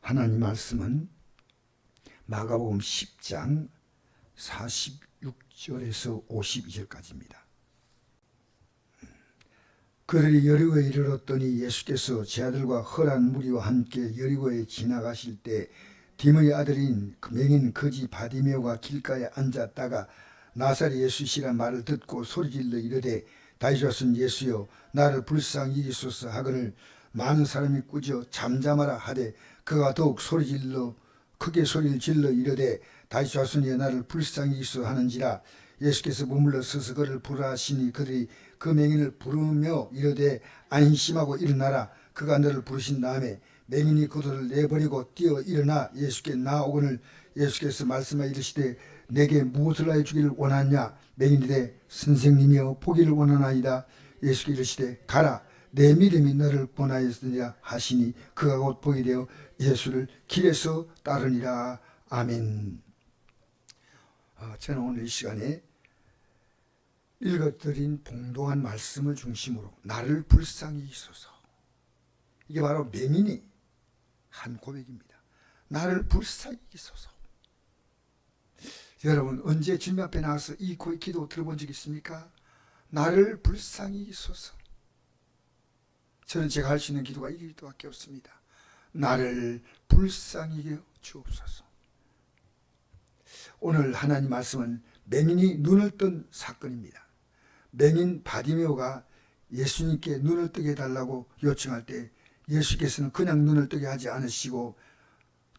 하나님 말씀은 마가복음 10장 46절에서 52절까지입니다. 그들이 여리고에 이르렀더니 예수께서 제 아들과 헐한 무리와 함께 여리고에 지나가실 때 디모의 아들인 맹인 거지 바디메오가 길가에 앉았다가 나사렛 예수시란 말을 듣고 소리질러 이르되 다윗 자손 예수여 나를 불쌍히 여기소서 하거늘 많은 사람이 꾸짖어 잠잠하라 하되 그가 더욱 크게 소리를 질러 이르되 다윗 자손이여 나를 불쌍히 여기소서 하는지라. 예수께서 머물러 서서 그를 부르라 하시니 그들이 그 맹인을 부르며 이르되 안심하고 일어나라. 그가 너를 부르신 다음에 맹인이 그들을 내버리고 뛰어 일어나 예수께 나오거늘 예수께서 말씀하여 이르시되 내게 무엇을 하여 주기를 원하냐. 맹인이되 선생님이여 보기를 원하나이다. 예수께 이르시되 가라 내 믿음이 너를 구원하였느니라 하시니 그가 곧 보게 되어 예수를 길에서 따르니라. 아멘. 저는 오늘 이 시간에 읽어드린 봉독한 말씀을 중심으로 나를 불쌍히 여기소서, 이게 바로 맹인이 한 고백입니다. 나를 불쌍히 여기소서. 여러분 언제 주님 앞에 나와서 이 기도 들어본 적 있습니까? 나를 불쌍히 여기소서. 저는 제가 할 수 있는 기도가 이 기도밖에 없습니다. 나를 불쌍히 여겨 주옵소서. 오늘 하나님 말씀은 맹인이 눈을 뜬 사건입니다. 맹인 바디메오가 예수님께 눈을 뜨게 해달라고 요청할 때 예수께서는 그냥 눈을 뜨게 하지 않으시고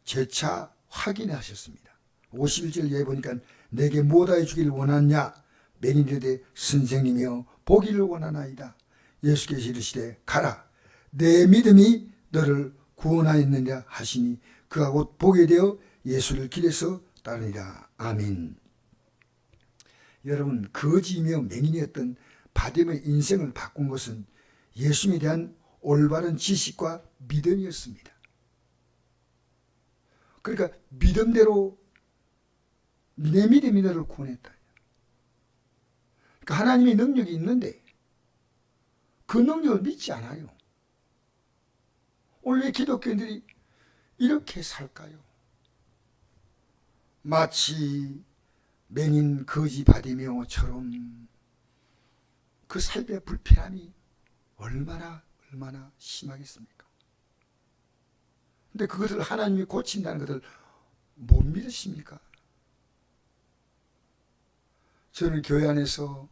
재차 확인하셨습니다. 51절 예에 보니까 내게 무엇하여 주기를 원하냐. 맹인이 이르되 선생님이여 보기를 원하나이다. 예수께서 이르시되 가라 내 믿음이 너를 구원하였느냐 하시니 그가 곧 보게 되어 예수를 길에서 따르니라. 아멘. 여러분 거지이며 맹인이었던 바디메오의 인생을 바꾼 것은 예수님에 대한 올바른 지식과 믿음이었습니다. 그러니까 믿음대로 내 믿음이 너를 구원했다. 그러니까 하나님의 능력이 있는데 그 능력을 믿지 않아요. 오늘 왜 기독교인들이 이렇게 살까요? 마치 맹인 거지 바디메오처럼 그 삶의 불편함이 얼마나 심하겠습니까? 근데 그것을 하나님이 고친다는 것을 못 믿으십니까? 저는 교회 안에서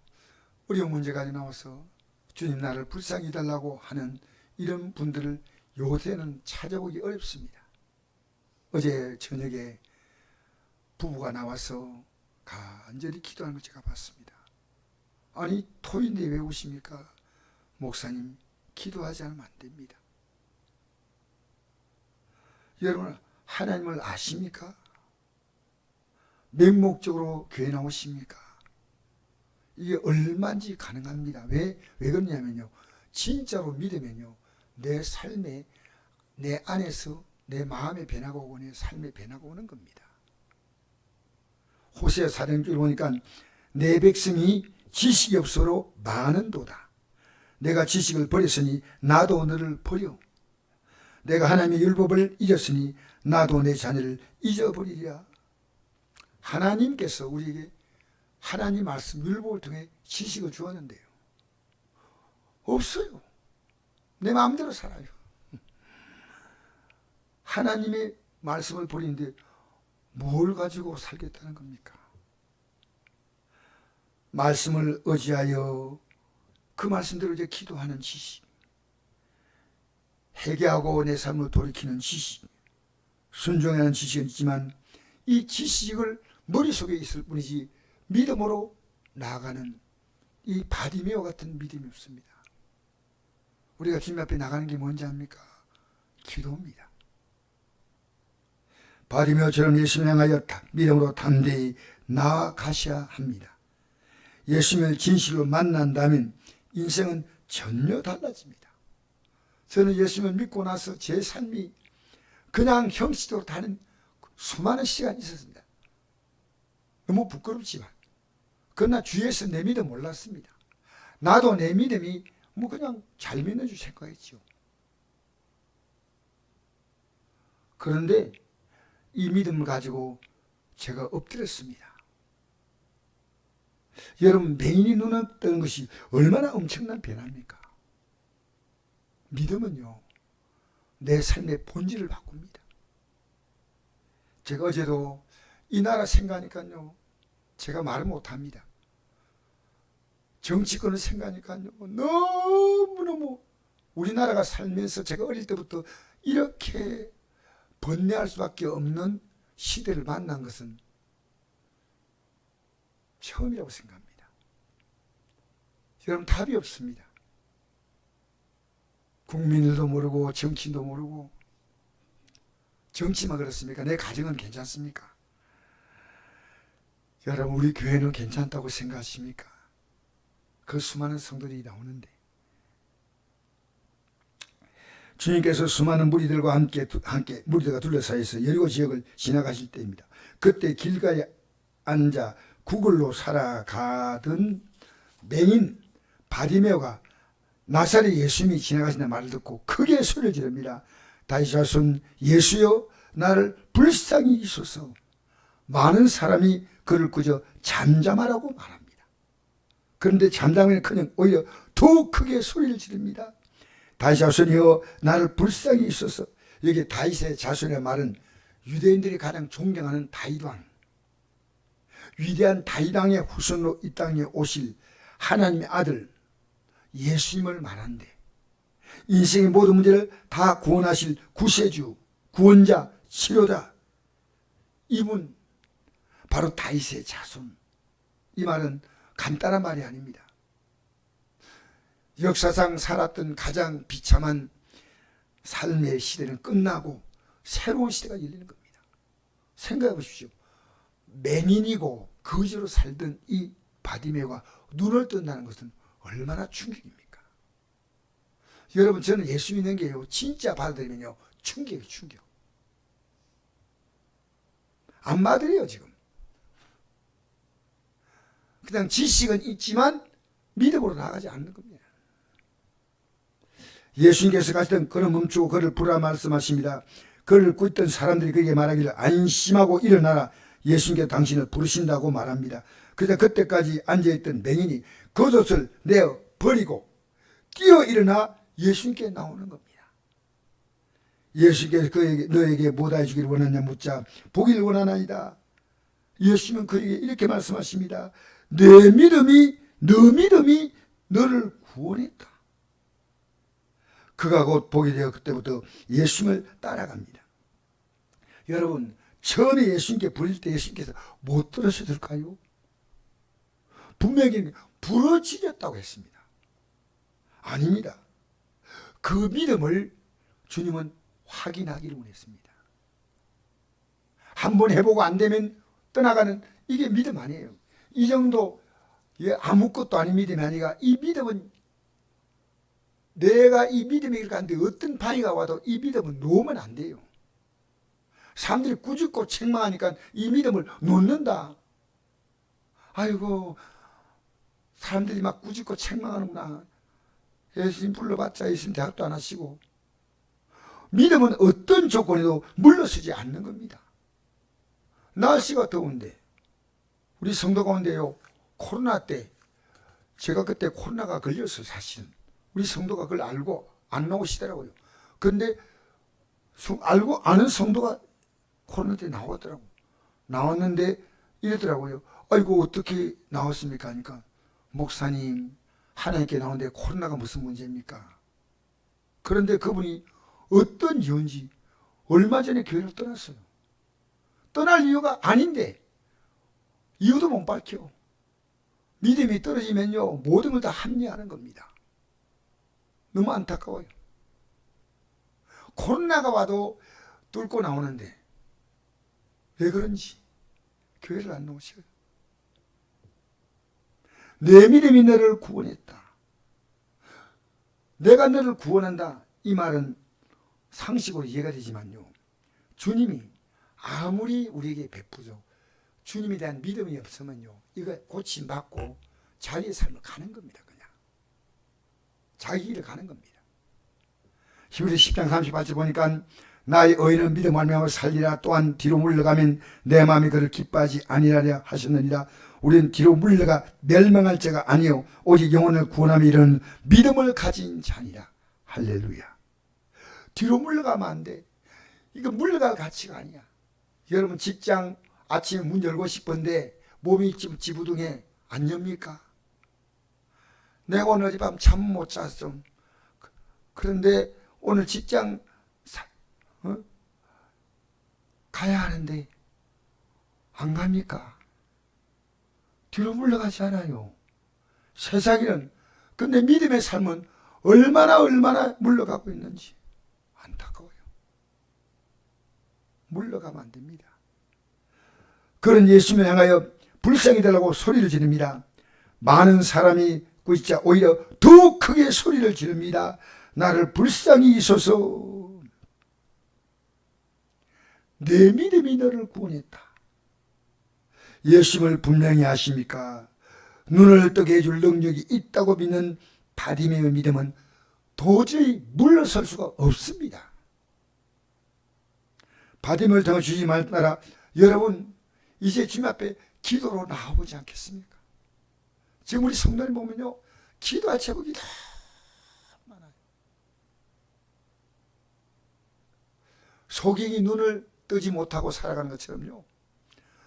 어려운 문제가 나와서 주님 나를 불쌍히 해달라고 하는 이런 분들을 요새는 찾아보기 어렵습니다. 어제 저녁에 부부가 나와서 간절히 기도하는 걸 제가 봤습니다. 아니 토요일인데 왜 오십니까? 목사님 기도하지 않으면 안 됩니다. 여러분 하나님을 아십니까? 맹목적으로 교회 나오십니까? 이게 얼마인지 가능합니다. 왜 그러냐면요, 진짜로 믿으면요 내 삶에 내 안에서 내 마음의 변화가 오고 내 삶의 변화가 오는 겁니다. 호세아 4장을 보니까 내 백성이 지식이 없어로 많은도다. 내가 지식을 버렸으니 나도 너를 버려. 내가 하나님의 율법을 잊었으니 나도 내 자녀를 잊어버리리라. 하나님께서 우리에게 하나님 말씀 율법을 통해 지식을 주었는데요, 없어요. 내 마음대로 살아요. 하나님의 말씀을 버리는데 뭘 가지고 살겠다는 겁니까? 말씀을 의지하여 그 말씀대로 이제 기도하는 지식, 회개하고 내 삶을 돌이키는 지식, 순종하는 야 지식은 있지만 이 지식을 머릿속에 있을 뿐이지 믿음으로 나아가는 이 바디메오 같은 믿음이 없습니다. 우리가 주님 앞에 나가는 게 뭔지 압니까? 기도입니다. 바디메오처럼 예수님을 향하여 믿음으로 담대히 나아가셔야 합니다. 예수님을 진실로 만난다면 인생은 전혀 달라집니다. 저는 예수님을 믿고 나서 제 삶이 그냥 형식적으로 다른 수많은 시간이 있었습니다. 너무 부끄럽지만 그러나 주위에서 내 믿음 몰랐습니다. 나도 내 믿음이 그냥 잘 믿는 줄 생각했죠. 그런데 이 믿음을 가지고 제가 엎드렸습니다. 여러분, 맹인이 눈을 뜨는 것이 얼마나 엄청난 변화입니까? 믿음은요, 내 삶의 본질을 바꿉니다. 제가 어제도 이 나라 생각하니까요, 제가 말을 못합니다. 정치권을 생각하니까요, 너무너무 우리나라가 살면서 제가 어릴 때부터 이렇게 번뇌할 수밖에 없는 시대를 만난 것은 처음이라고 생각합니다. 여러분, 답이 없습니다. 국민들도 모르고 정치인도 모르고. 정치만 그렇습니까? 내 가정은 괜찮습니까? 여러분, 우리 교회는 괜찮다고 생각하십니까? 그 수많은 성도들이 나오는데 주님께서 수많은 무리들과 함께 무리들과 둘러싸여서 여리고 지역을 지나가실 때입니다. 그때 길가에 앉아 구걸로 살아가던 맹인 바디메오가 나사렛 예수님이 지나가신다는 말을 듣고 크게 소리를 지릅니다. 다윗 자손 예수여, 나를 불쌍히 여기소서. 많은 사람이 그를 그저 잠잠하라고 말합니다. 그런데 잠잠하기는커녕 오히려 더 크게 소리를 지릅니다. 다윗 자손이여, 나를 불쌍히 여기소서. 여기 다윗의 자손의 말은 유대인들이 가장 존경하는 다윗왕, 위대한 다윗왕의 후손으로 이 땅에 오실 하나님의 아들 예수님을 말하는데, 인생의 모든 문제를 다 구원하실 구세주, 구원자, 치료자, 이분 바로 다윗의 자손. 이 말은 간단한 말이 아닙니다. 역사상 살았던 가장 비참한 삶의 시대는 끝나고 새로운 시대가 열리는 겁니다. 생각해 보십시오. 맹인이고 거지로 살던 이 바디메오가 눈을 뜬다는 것은 얼마나 충격입니까? 여러분, 저는 예수 믿는 게요, 진짜 받아들이면요, 충격이에요, 충격. 안 받아들여요, 지금. 그냥 지식은 있지만 믿음으로 나가지 않는 겁니다. 예수님께서 가시던 그를 멈추고 그를 부르라 말씀하십니다. 그를 꿇던 사람들이 그에게 말하기를 안심하고 일어나라. 예수님께서 당신을 부르신다고 말합니다. 그러자 그때까지 앉아있던 맹인이 겉옷을 내어 버리고 뛰어 일어나 예수님께 나오는 겁니다. 예수님께서 그에게 너에게 뭐다 해주기를 원하냐 묻자 보기를 원하나이다. 예수님은 그에게 이렇게 말씀하십니다. 너 믿음이 너를 구원했다. 그가 곧 보게 되어 그때부터 예수님을 따라갑니다. 여러분, 처음에 예수님께 부를 때 예수님께서 못 들으셨을까요? 분명히 부러지셨다고 했습니다. 아닙니다. 그 믿음을 주님은 확인하기를 원했습니다. 한번 해보고 안 되면 떠나가는, 이게 믿음 아니에요. 이 정도 아무것도 아닌 믿음이 아니라, 이 믿음은 내가 이 믿음이 가는데 어떤 방해가 와도 이 믿음은 놓으면 안 돼요. 사람들이 꾸짖고 책망하니까 이 믿음을 놓는다. 아이고, 사람들이 막 꾸짖고 책망하는구나. 예수님 불러봤자 예수님 대답도 안 하시고. 믿음은 어떤 조건에도 물러서지 않는 겁니다. 날씨가 더운데, 우리 성도 가운데요, 코로나 때, 제가 그때 코로나가 걸렸어요, 사실은. 우리 성도가 그걸 알고 안 나오시더라고요. 그런데 알고 아는 성도가 코로나 때 나왔더라고요. 나왔는데 이러더라고요. 아이고, 어떻게 나왔습니까? 하니까, 목사님, 하나님께 나오는데 코로나가 무슨 문제입니까? 그런데 그분이 어떤 이유인지 얼마 전에 교회를 떠났어요. 떠날 이유가 아닌데 이유도 못 밝혀. 믿음이 떨어지면요, 모든 걸 다 합리화하는 겁니다. 너무 안타까워요. 코로나가 와도 뚫고 나오는데 왜 그런지 교회를 안 나오셔요. 내 믿음이 너를 구원했다. 내가 너를 구원한다. 이 말은 상식으로 이해가 되지만요, 주님이 아무리 우리에게 베푸죠, 주님에 대한 믿음이 없으면요, 이거 고침받고 자기의 삶을 가는 겁니다. 그냥 자기 길을 가는 겁니다. 히브리 10장 38절 보니까 나의 의인은 믿음 말미암아 살리라. 또한 뒤로 물러가면 내 마음이 그를 기뻐하지 아니하리라 하셨느니라. 우리는 뒤로 물러가 멸망할 자가 아니요 오직 영혼을 구원하며 이르는 믿음을 가진 자니라. 할렐루야. 뒤로 물러가면 안 돼. 이거 물러갈 가치가 아니야. 여러분 직장 아침에 문 열고 싶은데 몸이 찌부둥해. 안 엽니까? 내가 오늘 어젯밤 잠 못 잤어. 그런데 오늘 직장 가야 하는데 안 갑니까? 뒤로 물러가지 않아요. 세상에는. 근데 믿음의 삶은 얼마나 물러가고 있는지 안타까워요. 물러가면 안 됩니다. 그런 예수님을 향하여 불쌍히 달라고 소리를 지릅니다. 많은 사람이 꾸짖자 오히려 더 크게 소리를 지릅니다. 나를 불쌍히 여소서. 내 믿음이 너를 구원했다. 예수님을 분명히 아십니까? 눈을 뜨게 해줄 능력이 있다고 믿는 바디메오의 믿음은 도저히 물러설 수가 없습니다. 바디메오를 통해 주님 말 따라 여러분 이제 주님 앞에 기도로 나와보지 않겠습니까? 지금 우리 성도님 보면요 기도할 제목이 다 많아요. 소경이 눈을 뜨지 못하고 살아가는 것처럼요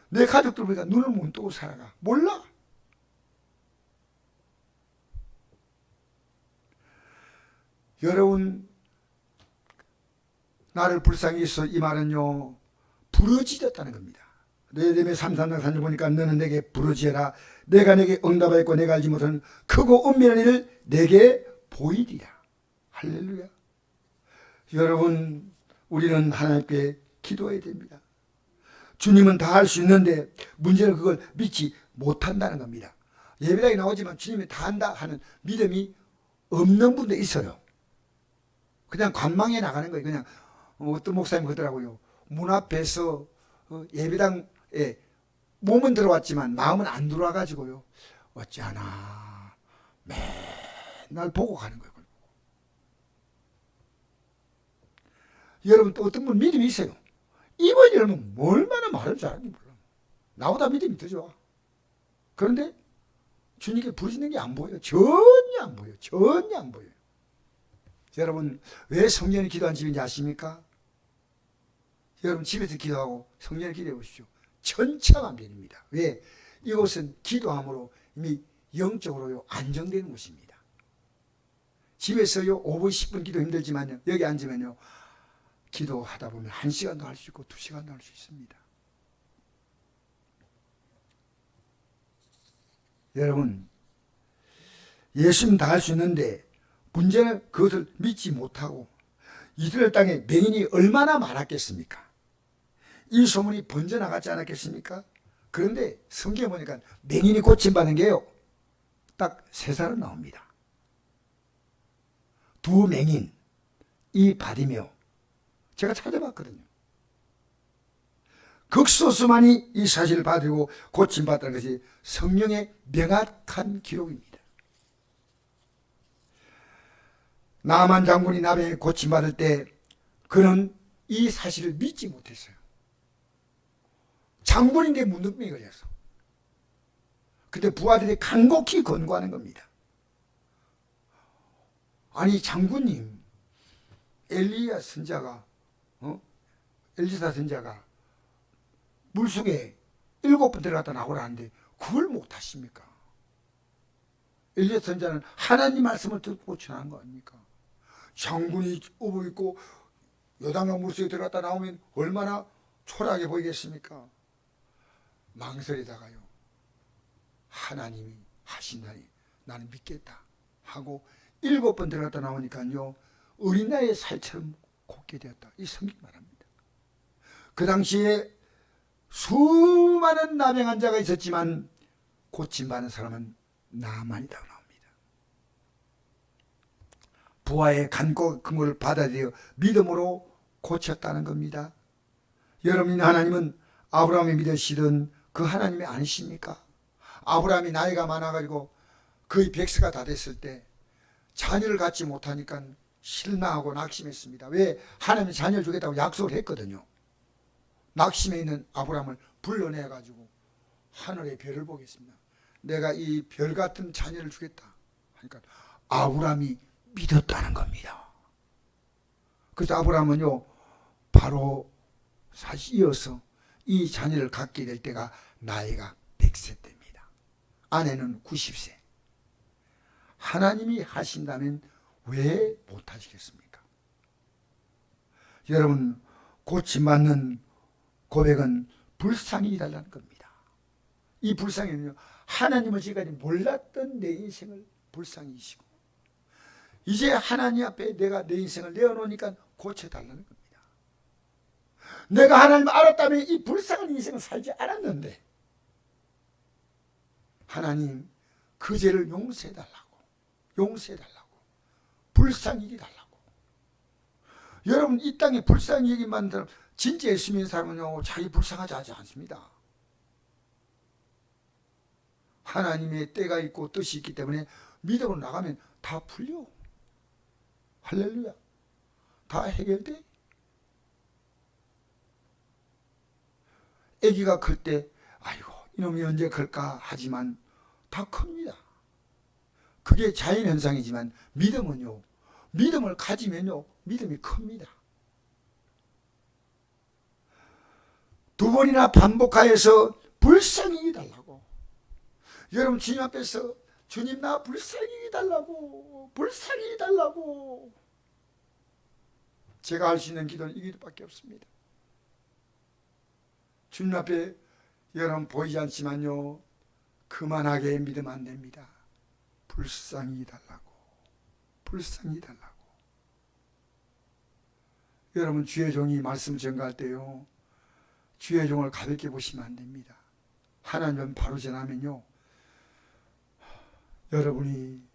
내 가족들 보니까 눈을 못 뜨고 살아가. 몰라. 여러분 나를 불쌍히 여소서 이 말은요 부러지졌다는 겁니다. 레위기 33장 3절 보니까 너는 내게 부르짖어라. 내가 내게 응답하였고 내가 알지 못하는 크고 은밀한 일을 내게 보이리라. 할렐루야. 여러분 우리는 하나님께 기도해야 됩니다. 주님은 다 할 수 있는데 문제는 그걸 믿지 못한다는 겁니다. 예배당에 나오지만 주님이 다 한다 하는 믿음이 없는 분도 있어요. 그냥 관망에 나가는 거예요. 그냥 어떤 목사님 그러더라고요. 문 앞에서 예배당에 몸은 들어왔지만 마음은 안 들어와 가지고요. 어찌하나 맨날 보고 가는 거예요. 여러분 또 어떤 분 믿음이 있어요. 이번 여러분 얼마나 말을 잘하는지 몰라. 나보다 믿음이 더 좋아. 그런데 주님께 부르짖는 게 안 보여요. 전혀 안 보여요. 전혀 안 보여요. 여러분 왜 성령이 기도한 집인지 아십니까? 여러분 집에서 기도하고 성령을 기도해 보십시오. 천차만별입니다. 왜? 이곳은 기도함으로 이미 영적으로요 안정되는 곳입니다. 집에서요 5분 10분 기도 힘들지만요 여기 앉으면요 기도하다 보면 1시간도 할 수 있고 2시간도 할 수 있습니다. 여러분 예수님 다 할 수 있는데 문제는 그것을 믿지 못하고 이스라엘 땅에 맹인이 얼마나 많았겠습니까? 이 소문이 번져나갔지 않았겠습니까? 그런데 성경에 보니까 맹인이 고침받은 게요 딱 3사람 나옵니다. 2 맹인, 이 바디메오. 제가 찾아봤거든요. 극소수만이 이 사실을 받고 고침받았다는 것이 성령의 명확한 기록입니다. 나만 장군이 나병에 고침받을 때 그는 이 사실을 믿지 못했어요. 장군인데 문둥병이 걸려서. 근데 부하들이 간곡히 권고하는 겁니다. 아니 장군님 엘리야 선자가 엘리사 선자가 물속에 7번 들어갔다 나오라는데 그걸 못하십니까? 엘리야 선자는 하나님 말씀을 듣고 전한 거 아닙니까? 장군이 오고 있고 요단강 물속에 들어갔다 나오면 얼마나 초라하게 보이겠습니까? 망설이다가요 하나님이 하신다니 나는 믿겠다 하고 7번 들어갔다 나오니까요 어린 나이의 살처럼 곱게 되었다. 이 성경 말합니다. 그 당시에 수많은 나병 환자가 있었지만 고침받은 사람은 나만이라고 나옵니다. 부하의 간곡 근거를 받아들여 믿음으로 고쳤다는 겁니다. 여러분 하나님은 아브라함이 믿으시던 그 하나님이 아니십니까? 아브라함이 나이가 많아가지고 거의 100세가 다 됐을 때 자녀를 갖지 못하니까 실망하고 낙심했습니다. 왜? 하나님이 자녀를 주겠다고 약속을 했거든요. 낙심해 있는 아브라함을 불러내가지고 하늘의 별을 보겠습니다. 내가 이 별 같은 자녀를 주겠다 하니까 아브라함이 믿었다는 겁니다. 그래서 아브라함은요 바로 사실 이어서 이 자녀를 갖게 될 때가 나이가 100세 때입니다. 아내는 90세. 하나님이 하신다면 왜 못하시겠습니까? 여러분, 고침받는 고백은 불쌍히 달라는 겁니다. 이 불쌍히는요 하나님을 지금까지 몰랐던 내 인생을 불쌍히시고 이제 하나님 앞에 내가 내 인생을 내어놓으니까 고쳐달라는 겁니다. 내가 하나님을 알았다면 이 불쌍한 인생을 살지 않았는데 하나님 그 죄를 용서해달라고 불쌍히 달라고. 여러분, 이 땅에 불쌍히 여기만 들어 진짜 예수 믿는 사람은요 자기 불쌍하지 하지 않습니다. 하나님의 때가 있고 뜻이 있기 때문에 믿음으로 나가면 다 풀려. 할렐루야. 다 해결돼. 아기가 클 때 아이고 이놈이 언제 클까 하지만 다 큽니다. 그게 자연현상이지만 믿음은요 믿음을 가지면요 믿음이 큽니다. 두 번이나 반복하여서 불쌍히 해달라고. 여러분, 주님 앞에서 주님 나 불쌍히 해달라고 제가 할 수 있는 기도는 이 기도밖에 없습니다. 주님 앞에 여러분 보이지 않지만요 그만하게 믿으면 안 됩니다. 불쌍히 해달라고. 여러분, 주의 종이 말씀 전가할 때요 주의 종을 가볍게 보시면 안 됩니다. 하나님은 바로 전하면요 여러분이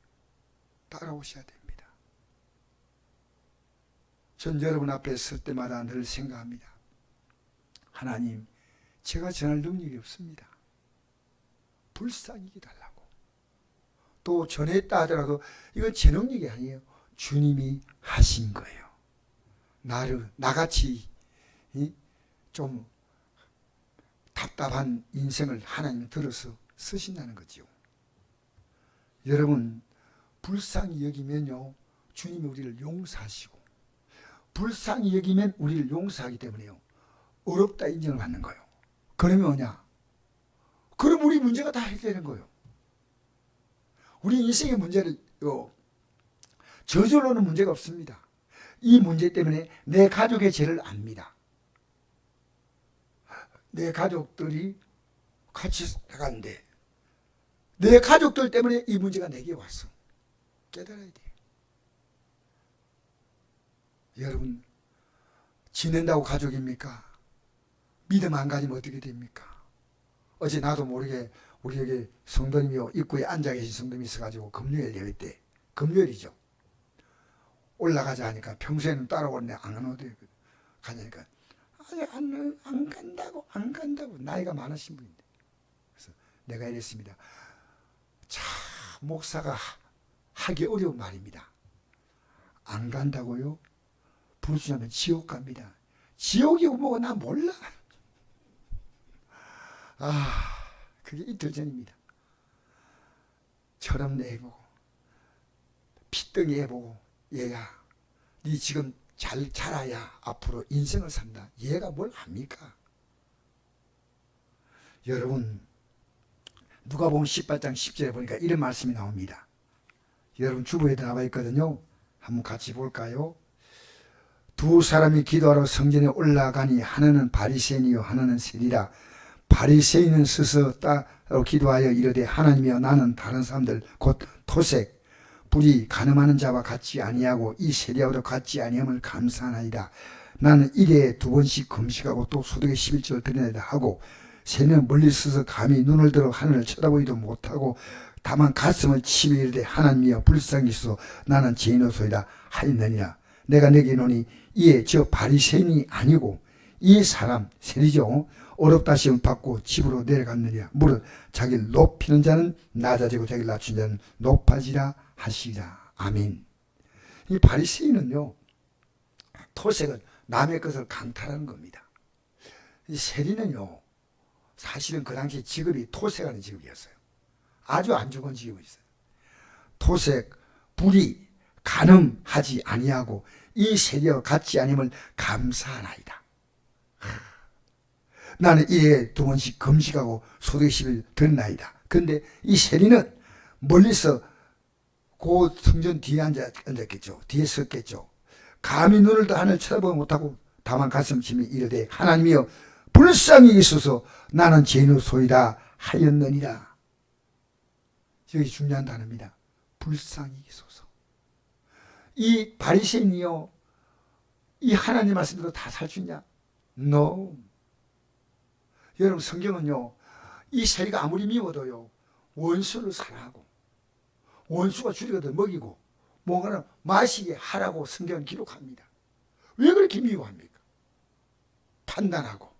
따라오셔야 됩니다. 전 여러분 앞에 설 때마다 늘 생각합니다. 하나님, 제가 전할 능력이 없습니다. 불쌍히 해달라고. 또 전했다 하더라도 이건 제 능력이 아니에요. 주님이 하신 거예요. 나같이 좀 답답한 인생을 하나님이 들어서 쓰신다는 거죠. 여러분, 불쌍히 여기면요 주님이 우리를 용서하시고 불쌍히 여기면 우리를 용서하기 때문에요 어렵다 인정을 받는 거예요. 그러면 뭐냐? 그럼 우리 문제가 다 해결되는 거예요. 우리 인생의 문제는 저절로는 문제가 없습니다. 이 문제 때문에 내 가족의 죄를 압니다. 내 가족들이 같이 나갔는데 내 가족들 때문에 이 문제가 내게 왔어. 깨달아야 돼. 여러분, 지낸다고 가족입니까? 믿음 안 가지면 어떻게 됩니까? 어제 나도 모르게 우리 여기 성도님이 입구에 앉아 계신 성도님이 있어가지고 금요일 예배 때, 금요일이죠. 올라가자 하니까 평소에는 따라오는데 안 오대. 가자니까 안 간다고 나이가 많으신 분인데. 그래서 내가 이랬습니다. 참 목사가 하기 어려운 말입니다. 안 간다고요? 부르시면 지옥 갑니다. 지옥이고 뭐고 나 몰라. 그게 이틀 전입니다. 철없네 해보고 피덩이 해보고 얘가 네 지금 잘 자라야 앞으로 인생을 산다. 얘가 뭘 합니까? 여러분, 누가복음 18장 10절에 보니까 이런 말씀이 나옵니다. 여러분 주보에 나와 있거든요. 한번 같이 볼까요? 두 사람이 기도하러 성전에 올라가니 하나는 바리새인이요 하나는 세리라. 바리새인은 서서 따로 기도하여 이르되 하나님이여 나는 다른 사람들 곧 토색 불이 가늠하는 자와 같지 아니하고 이 세리하고도 같지 아니함을 감사하나이다. 나는 일에 2번씩 금식하고 또 소득의 11조를 드리나이다 하고 세리는 멀리 서서 감히 눈을 들어 하늘을 쳐다보지도 못하고 다만 가슴을 치며 이르되 하나님이여 불쌍히 여소서 나는 죄인이소이다 하였느니라. 내가 내게 이르노니 이에 저 바리새인이 아니고 이 사람 세리죠. 어렵다 시험 받고 집으로 내려갔느니라. 무릇 자기를 높이는 자는 낮아지고 자기를 낮춘 자는 높아지라 하시리라. 아멘. 이 바리새인은요, 토색은 남의 것을 강탈하는 겁니다. 이 세리는요, 사실은 그 당시 직업이 토색하는 직업이었어요. 아주 안 좋은 직업이었어요. 토색, 불의, 간음하지 아니하고 이 세리와 같지 아님을 감사하나이다. 나는 일에 2번씩 금식하고 소득의 10일 드렸나이다. 그런데 이 세리는 멀리서 그 성전 뒤에 앉았겠죠. 뒤에 섰겠죠. 감히 눈을 더 하늘 쳐다보지 못하고 다만 가슴 치며 이르되 하나님이여 불쌍히 여기소서 나는 죄인의 소이다 하였느니라. 여기 중요한 단어입니다. 불쌍히 여기소서. 이 바리새인이요, 이 하나님 말씀대로 다 살 수 있냐? No. 여러분, 성경은요, 이 세리가 아무리 미워도요, 원수를 사랑하고 원수가 줄이거든 먹이고 뭔가는 마시게 하라고 성경은 기록합니다. 왜 그렇게 미워합니까? 판단하고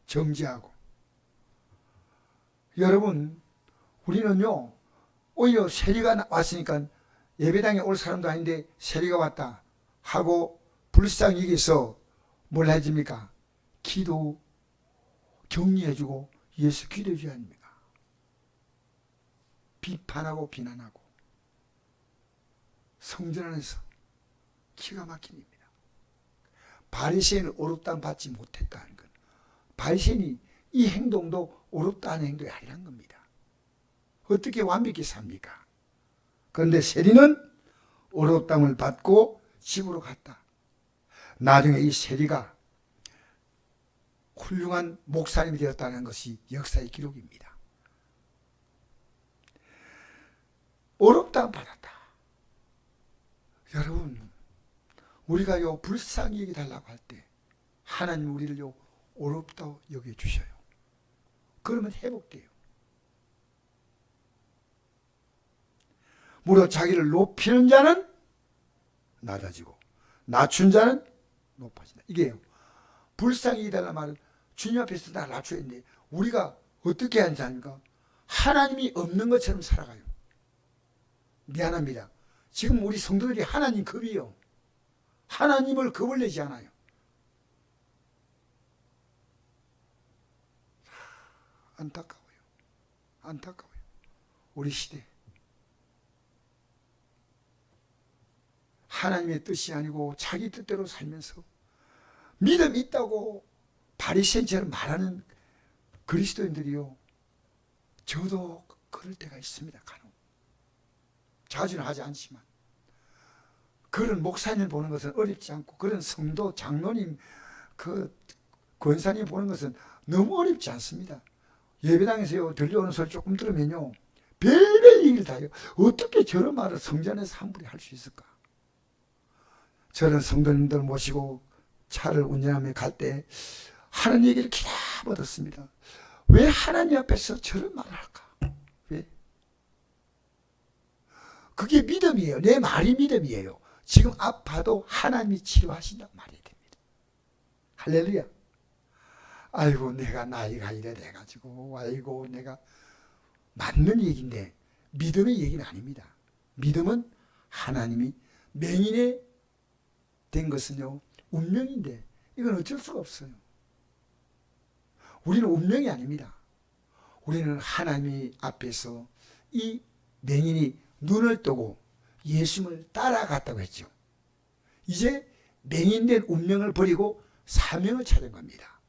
정죄하고. 여러분, 우리는요, 오히려 세리가 왔으니까 예배당에 올 사람도 아닌데 세리가 왔다 하고 불쌍히 여기서 뭘 해줍니까? 기도, 격려해주고 예수 기도해줘야 합니까? 비판하고 비난하고. 성전 안에서 기가 막힌 일입니다. 바리새인을 오롭다는 받지 못했다는 것. 바리새인이 이 행동도 오롭다는 행동이 아니란 겁니다. 어떻게 완벽히 삽니까? 그런데 세리는 오롭담을 받고 집으로 갔다. 나중에 이 세리가 훌륭한 목사님이 되었다는 것이 역사의 기록입니다. 오롭담 받았다. 여러분, 우리가요 불쌍히 여겨달라고 할 때 하나님 우리를요 오롭다고 여겨주셔요. 그러면 회복돼요. 무려 자기를 높이는 자는 낮아지고 낮춘 자는 높아진다. 이게요. 불쌍히 여겨달라는 말은 주님 앞에서 나 낮춰야 되는데 우리가 어떻게 하는지 아닙니까? 하나님이 없는 것처럼 살아가요. 미안합니다. 지금 우리 성도들이 하나님 겁이요. 하나님을 겁을 내지 않아요. 안타까워요. 안타까워요. 우리 시대. 하나님의 뜻이 아니고 자기 뜻대로 살면서 믿음 있다고 바리새인처럼 말하는 그리스도인들이요. 저도 그럴 때가 있습니다. 간혹. 자주는 하지 않지만. 그런 목사님 보는 것은 어렵지 않고 그런 성도, 장로님, 그 권사님 보는 것은 너무 어렵지 않습니다. 예배당에서요 들려오는 소리 조금 들으면요 별별 얘기를 다 해요. 어떻게 저런 말을 성전에서 함부로 할 수 있을까? 저런 성도님들 모시고 차를 운전하며 갈 때 하는 얘기를 기다 받았습니다. 왜 하나님 앞에서 저런 말을 할까? 왜? 그게 믿음이에요. 내 말이 믿음이에요. 지금 아파도 하나님이 치료하신다고 말해야 됩니다. 할렐루야. 아이고 내가 나이가 이래 돼가지고 아이고 내가 맞는 얘기인데 믿음의 얘기는 아닙니다. 믿음은 하나님이 맹인에 된 것은요 운명인데 이건 어쩔 수가 없어요. 우리는 운명이 아닙니다. 우리는 하나님 앞에서 이 맹인이 눈을 뜨고 예수님을 따라갔다고 했죠. 이제 맹인된 운명을 버리고 사명을 찾은 겁니다.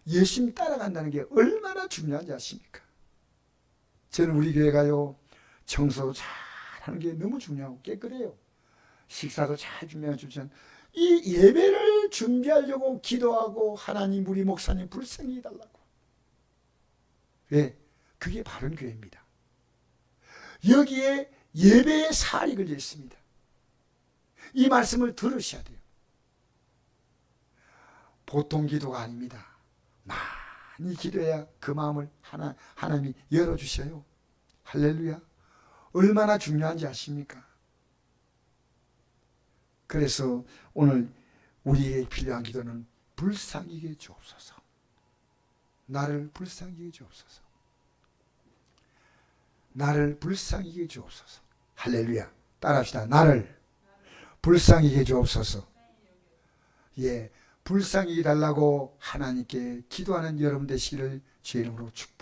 예수님 따라간다는 게 얼마나 중요한지 아십니까? 저는 우리 교회가요 청소 잘하는 게 너무 중요하고 깨끗해요. 식사도 잘 준비해 주면 이 예배를 준비하려고 기도하고 하나님 우리 목사님 불쌍히 해달라고. 왜? 그게 바른 교회입니다. 여기에 예배의 살이 걸려 있습니다. 이 말씀을 들으셔야 돼요. 보통 기도가 아닙니다. 많이 기도해야 그 마음을 하나님이 열어주셔요. 할렐루야. 얼마나 중요한지 아십니까? 그래서 오늘 우리에게 필요한 기도는 불쌍히 여겨 주옵소서. 나를 불쌍히 여겨 주옵소서. 나를 불쌍히 여겨 주옵소서. 할렐루야. 따라합시다. 나를 불쌍히 해주옵소서. 예, 불쌍히 달라고 하나님께 기도하는 여러분 되시기를 주의 이름으로 축복합니다.